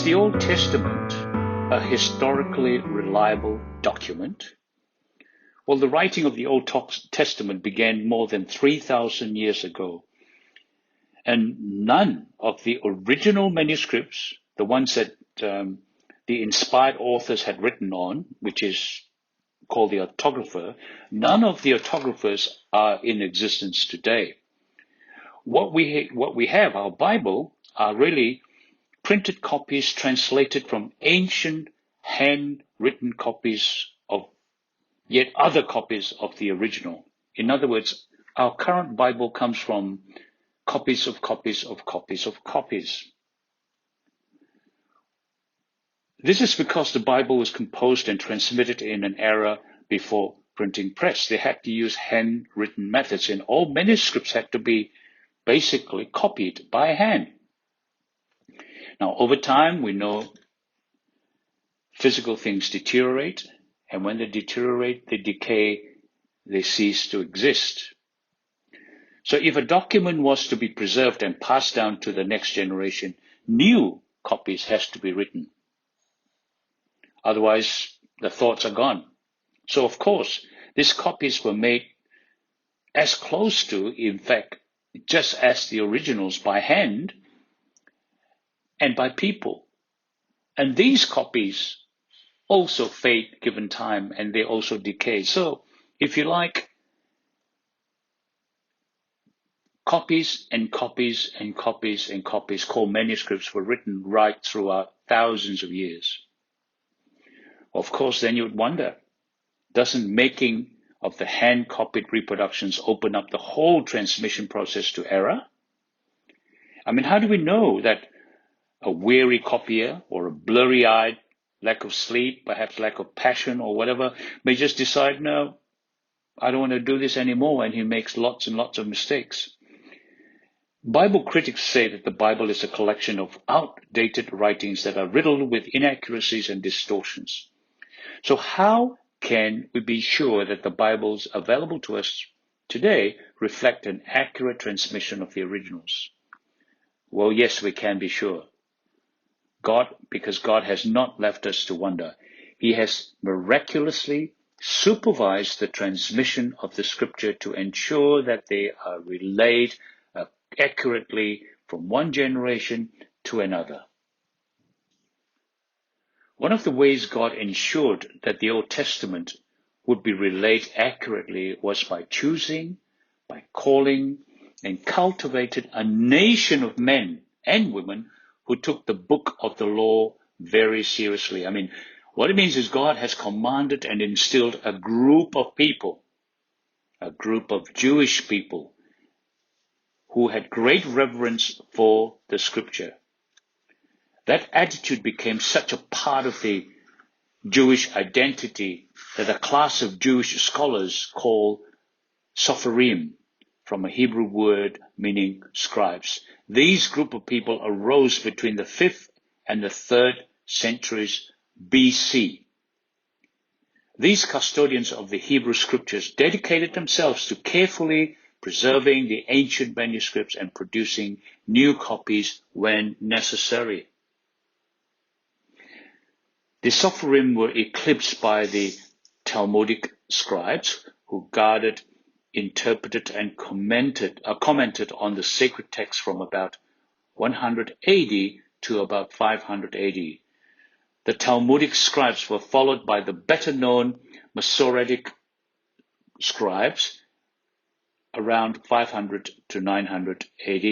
the Old Testament a historically reliable document? Well, the writing of the Old Testament began more than 3,000 years ago, and none of the original manuscripts, the ones that the inspired authors had written on, which is called the autographer, none of the autographers are in existence today. What we have, our Bible, are really printed copies translated from ancient handwritten copies of yet other copies of the original. In other words, our current Bible comes from copies of copies of copies of copies. This is because the Bible was composed and transmitted in an era before printing press. They had to use handwritten methods, and all manuscripts had to be basically copied by hand. Now, over time, we know physical things deteriorate, and when they deteriorate, they decay, they cease to exist. So if a document was to be preserved and passed down to the next generation, new copies has to be written. Otherwise, the thoughts are gone. So of course, these copies were made as close to, in fact, just as the originals by hand and by people. And these copies also fade given time, and they also decay. So if you like, copies and copies and copies and copies called manuscripts were written right throughout thousands of years. Of course, then you would wonder, doesn't making of the hand-copied reproductions open up the whole transmission process to error? I mean, how do we know that a weary copier or a blurry-eyed, lack of sleep, perhaps lack of passion or whatever, may just decide, no, I don't want to do this anymore, and he makes lots and lots of mistakes? Bible critics say that the Bible is a collection of outdated writings that are riddled with inaccuracies and distortions. So how can we be sure that the Bibles available to us today reflect an accurate transmission of the originals? Well, yes, we can be sure. Because God has not left us to wonder. He has miraculously supervised the transmission of the scripture to ensure that they are relayed accurately from one generation to another. One of the ways God ensured that the Old Testament would be relayed accurately was by choosing, by calling, and cultivated a nation of men and women who took the book of the law very seriously. I mean, what it means is God has commanded and instilled a group of people, a group of Jewish people who had great reverence for the scripture. That attitude became such a part of the Jewish identity that a class of Jewish scholars called Sopharim, from a Hebrew word meaning scribes. These group of people arose between the 5th and the 3rd centuries BC. These custodians of the Hebrew scriptures dedicated themselves to carefully preserving the ancient manuscripts and producing new copies when necessary. The Sopharim were eclipsed by the Talmudic scribes who guarded, interpreted, and commented on the sacred text from about 100 AD to about 500 AD. The Talmudic scribes were followed by the better-known Masoretic scribes around 500 to 900 AD.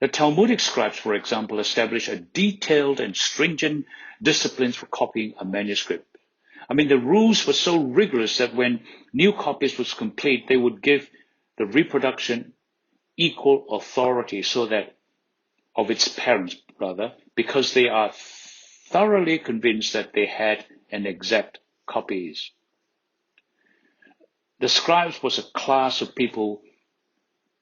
The Talmudic scribes, for example, established a detailed and stringent discipline for copying a manuscript. I mean, the rules were so rigorous that when new copies was complete, they would give the reproduction equal authority of its parents, because they are thoroughly convinced that they had an exact copies. The scribes was a class of people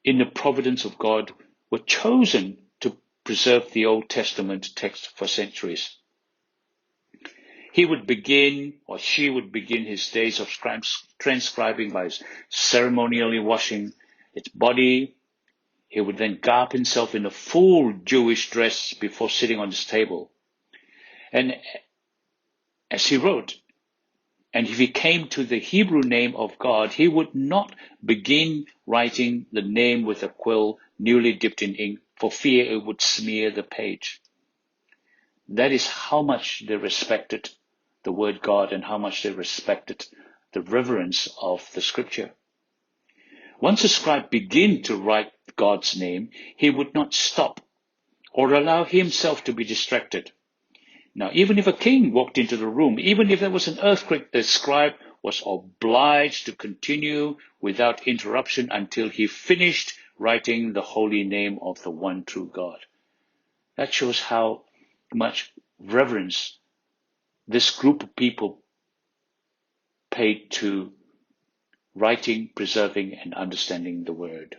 in the providence of God were chosen to preserve the Old Testament text for centuries. He would begin, or she would begin, his days of transcribing by ceremonially washing its body. He would then garb himself in a full Jewish dress before sitting on his table. And as he wrote, and if he came to the Hebrew name of God, he would not begin writing the name with a quill newly dipped in ink for fear it would smear the page. That is how much they respected the word God and how much they respected the reverence of the scripture. Once a scribe began to write God's name, he would not stop or allow himself to be distracted. Now, even if a king walked into the room, even if there was an earthquake, the scribe was obliged to continue without interruption until he finished writing the holy name of the one true God. That shows how much reverence this group of people paid to writing, preserving, and understanding the word.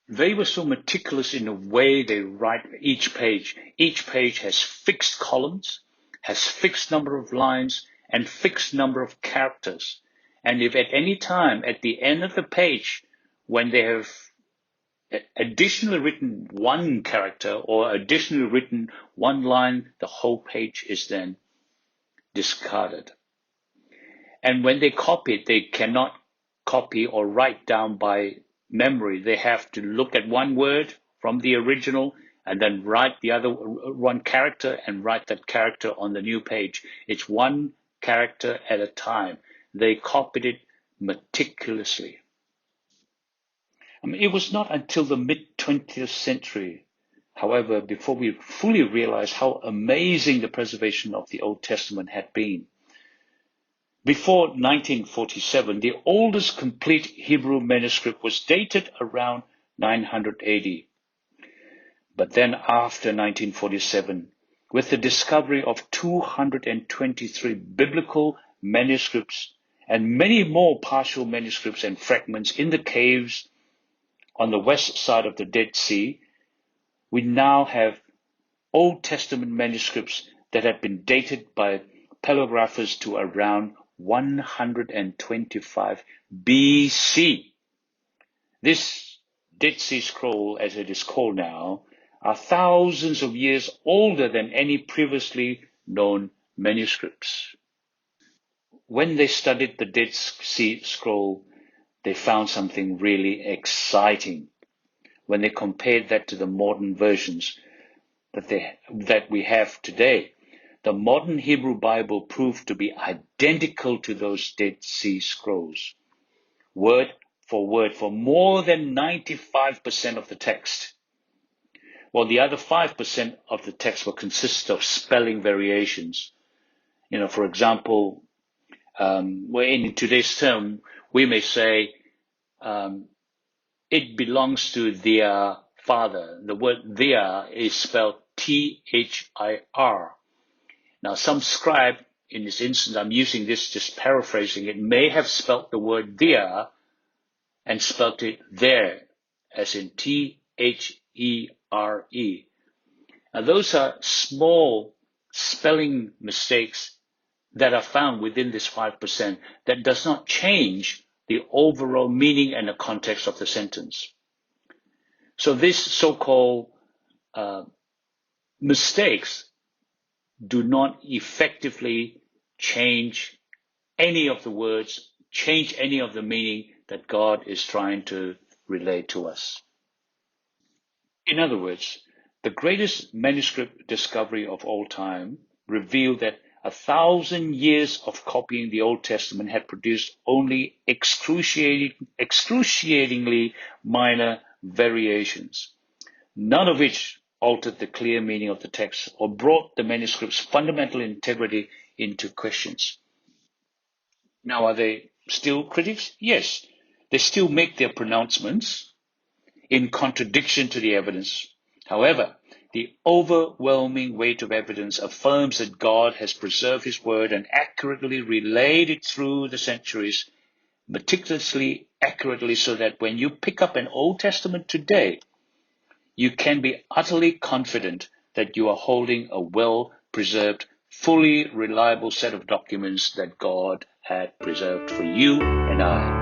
They were so meticulous in the way they write each page. Each page has fixed columns, has fixed number of lines, and fixed number of characters. And if at any time at the end of the page, when they have additionally written one character or additionally written one line, the whole page is then discarded. And when they copy it, they cannot copy or write down by memory. They have to look at one word from the original and then write the other one character and write that character on the new page. It's one character at a time. They copied it meticulously. It was not until the mid-20th century, however, before we fully realized how amazing the preservation of the Old Testament had been. Before 1947, the oldest complete Hebrew manuscript was dated around 900 AD. But then after 1947, with the discovery of 223 biblical manuscripts and many more partial manuscripts and fragments in the caves on the west side of the Dead Sea, we now have Old Testament manuscripts that have been dated by paleographers to around 125 BC. This Dead Sea Scroll, as it is called now, are thousands of years older than any previously known manuscripts. When they studied the Dead Sea Scroll, they found something really exciting. When they compared that to the modern versions that we have today, the modern Hebrew Bible proved to be identical to those Dead Sea Scrolls, word for more than 95% of the text. While the other 5% of the text will consist of spelling variations. For example, where in today's term, we may say, it belongs to their father. The word their is spelled Thir. Now, some scribe, in this instance, I'm using this, just paraphrasing it, may have spelt the word there and spelt it there, as in There. Now, those are small spelling mistakes that are found within this 5% that does not change the overall meaning and the context of the sentence. So these so-called mistakes do not effectively change any of the words, change any of the meaning that God is trying to relay to us. In other words, the greatest manuscript discovery of all time revealed that 1,000 years of copying the Old Testament had produced only excruciatingly minor variations, none of which altered the clear meaning of the text or brought the manuscript's fundamental integrity into questions. Now, are they still critics? Yes, they still make their pronouncements in contradiction to the evidence. However, the overwhelming weight of evidence affirms that God has preserved His word and accurately relayed it through the centuries, meticulously, accurately, so that when you pick up an Old Testament today, you can be utterly confident that you are holding a well-preserved, fully reliable set of documents that God had preserved for you and I.